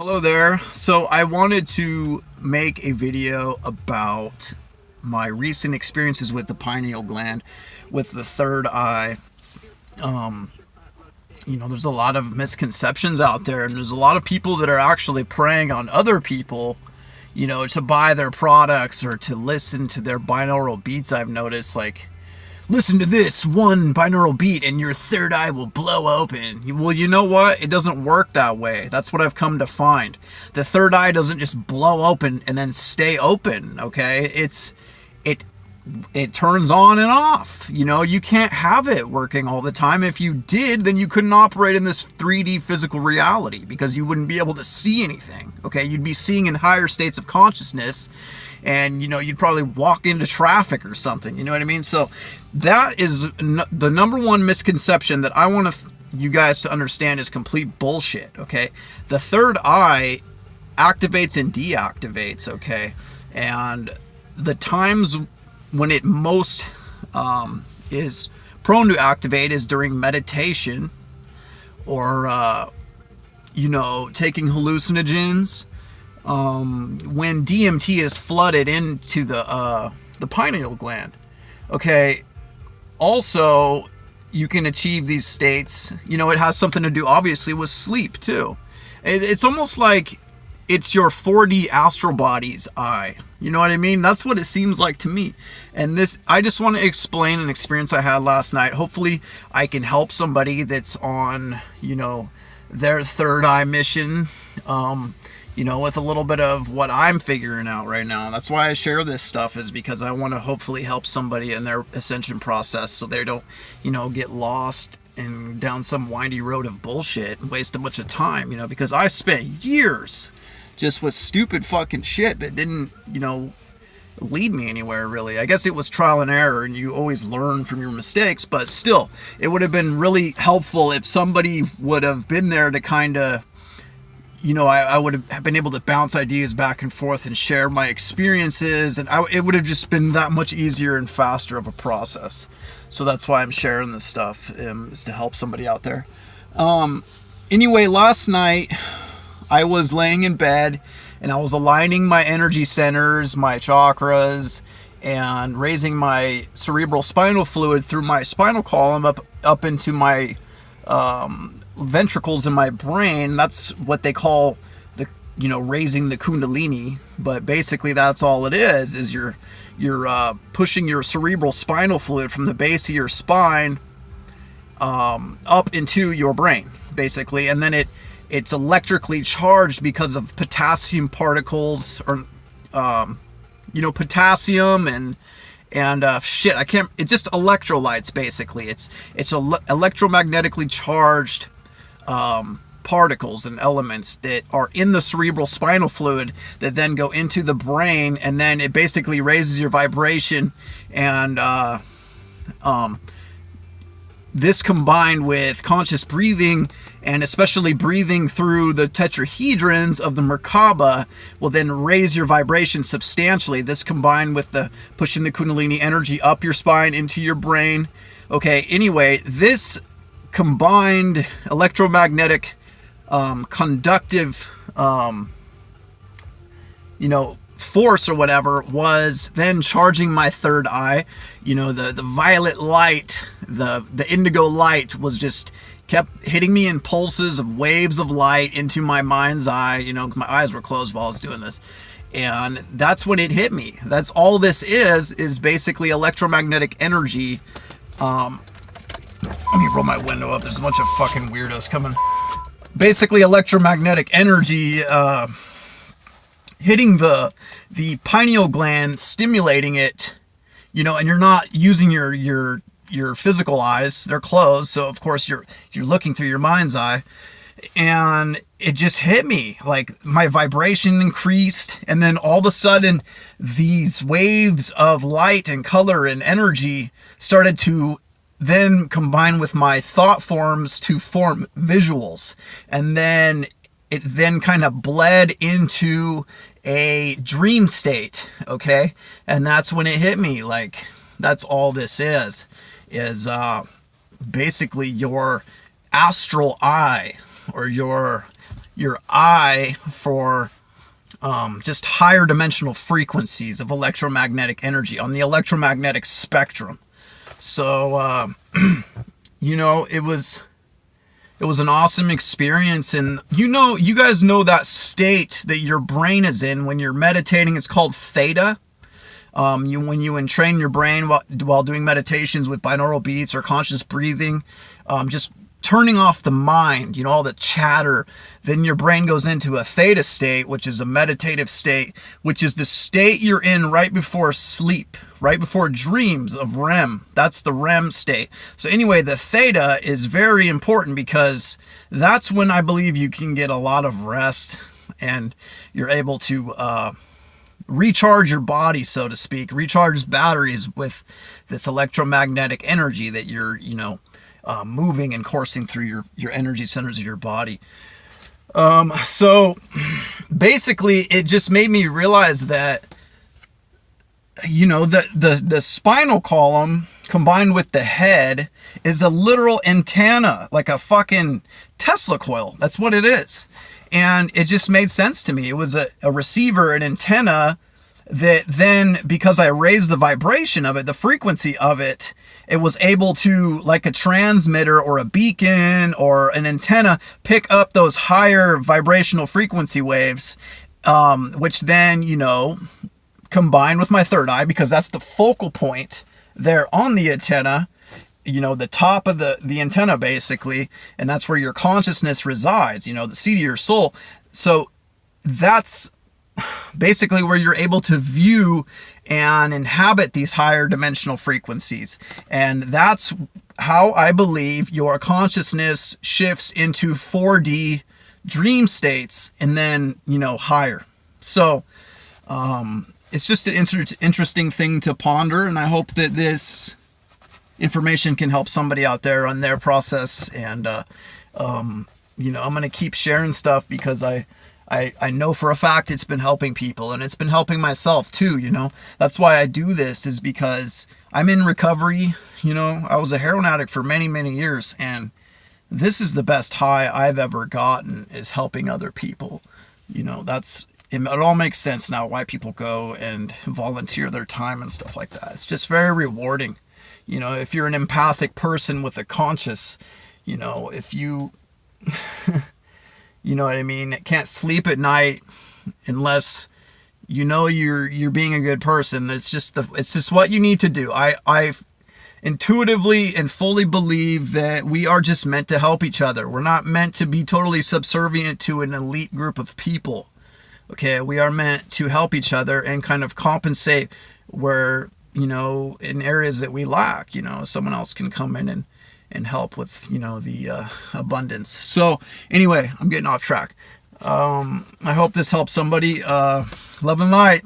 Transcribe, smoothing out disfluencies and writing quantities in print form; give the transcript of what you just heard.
Hello there. So I wanted to make a video about my recent experiences with the pineal gland, with the third eye. Um, there's a lot of misconceptions out there, and there's a lot of people that are actually preying on other people, to buy their products or to listen to their binaural beats. I've noticed, like, listen to this one binaural beat and your third eye will blow open. Well, you know what? It doesn't work that way. That's what I've come to find. The third eye doesn't just blow open and then stay open, okay? It turns on and off. You can't have it working all the time. If you did, then you couldn't operate in this 3D physical reality because you wouldn't be able to see anything, okay? You'd be seeing in higher states of consciousness, and you'd probably walk into traffic or something. You know what I mean? So that is the number one misconception that I want you guys to understand is complete bullshit, okay? The third eye activates and deactivates, okay? And the times when it most is prone to activate is during meditation or, taking hallucinogens. When DMT is flooded into the pineal gland. Okay. Also, you can achieve these states. It has something to do, obviously, with sleep too. It's almost like it's your 4D astral body's eye. You know what I mean? That's what it seems like to me. And I just want to explain an experience I had last night. Hopefully, I can help somebody that's on, their third eye mission. With a little bit of what I'm figuring out right now. That's why I share this stuff, is because I want to hopefully help somebody in their ascension process so they don't, get lost and down some windy road of bullshit and waste a bunch of time, because I spent years just with stupid fucking shit that didn't, lead me anywhere really. I guess it was trial and error, and you always learn from your mistakes, but still, it would have been really helpful if somebody would have been there to kind of, I would have been able to bounce ideas back and forth and share my experiences, and it would have just been that much easier and faster of a process. So that's why I'm sharing this stuff, is to help somebody out there. Anyway, last night I was laying in bed and I was aligning my energy centers, my chakras, and raising my cerebral spinal fluid through my spinal column up into my ventricles in my brain. That's what they call raising the kundalini, but basically that's all it is you're pushing your cerebral spinal fluid from the base of your spine up into your brain, basically, and then it's electrically charged because of potassium particles, or potassium and shit, I can't. It's just electrolytes, basically. It's electromagnetically charged particles and elements that are in the cerebral spinal fluid that then go into the brain, and then it basically raises your vibration. And this, combined with conscious breathing, and especially breathing through the tetrahedrons of the Merkaba, will then raise your vibration substantially. This, combined with the pushing the kundalini energy up your spine into your brain. Okay, anyway, this combined electromagnetic conductive force or whatever was then charging my third eye. The violet light, the indigo light was just kept hitting me in pulses of waves of light into my mind's eye. My eyes were closed while I was doing this, and that's when it hit me. That's all this is basically electromagnetic energy. Let me roll my window up. There's a bunch of fucking weirdos coming. Basically, electromagnetic energy hitting the pineal gland, stimulating it, and you're not using your physical eyes. They're closed, so of course you're looking through your mind's eye. And it just hit me, like my vibration increased, and then all of a sudden these waves of light and color and energy started to then combine with my thought forms to form visuals, and then it then kind of bled into a dream state. Okay, and that's when it hit me, like, that's all this is basically your astral eye, or your your eye for just higher dimensional frequencies of electromagnetic energy on the electromagnetic spectrum. So, it was an awesome experience. And you guys know that state that your brain is in when you're meditating. It's called theta. When you entrain your brain while doing meditations with binaural beats or conscious breathing, just turning off the mind, all the chatter, then your brain goes into a theta state, which is a meditative state, which is the state you're in right before sleep, right before dreams of REM. That's the REM state. So anyway, the theta is very important because that's when I believe you can get a lot of rest and you're able to recharge your body, so to speak, recharge batteries with this electromagnetic energy that you're, moving and coursing through your energy centers of your body. So basically it just made me realize that, the spinal column combined with the head is a literal antenna, like a fucking Tesla coil. That's what it is. And it just made sense to me. It was a receiver, an antenna that then, because I raised the vibration of it, the frequency of it, it was able to, like a transmitter or a beacon or an antenna, pick up those higher vibrational frequency waves, which then, combined with my third eye, because that's the focal point there on the antenna, the top of the antenna basically, and that's where your consciousness resides, the seat of your soul. So that's basically where you're able to view and inhabit these higher dimensional frequencies. And that's how I believe your consciousness shifts into 4D dream states and then, higher. So, it's just an interesting thing to ponder, and I hope that this information can help somebody out there on their process. And, I'm going to keep sharing stuff because I know for a fact it's been helping people, and it's been helping myself too. That's why I do this, is because I'm in recovery. I was a heroin addict for many, many years, and this is the best high I've ever gotten, is helping other people. It all makes sense now why people go and volunteer their time and stuff like that. It's just very rewarding. If you're an empathic person with a conscious, if you, you know what I mean, can't sleep at night unless you're being a good person. It's just what you need to do. I intuitively and fully believe that we are just meant to help each other. We're not meant to be totally subservient to an elite group of people. Okay, we are meant to help each other and kind of compensate where, in areas that we lack, someone else can come in and help with, the abundance. So anyway, I'm getting off track. I hope this helps somebody. Love and light.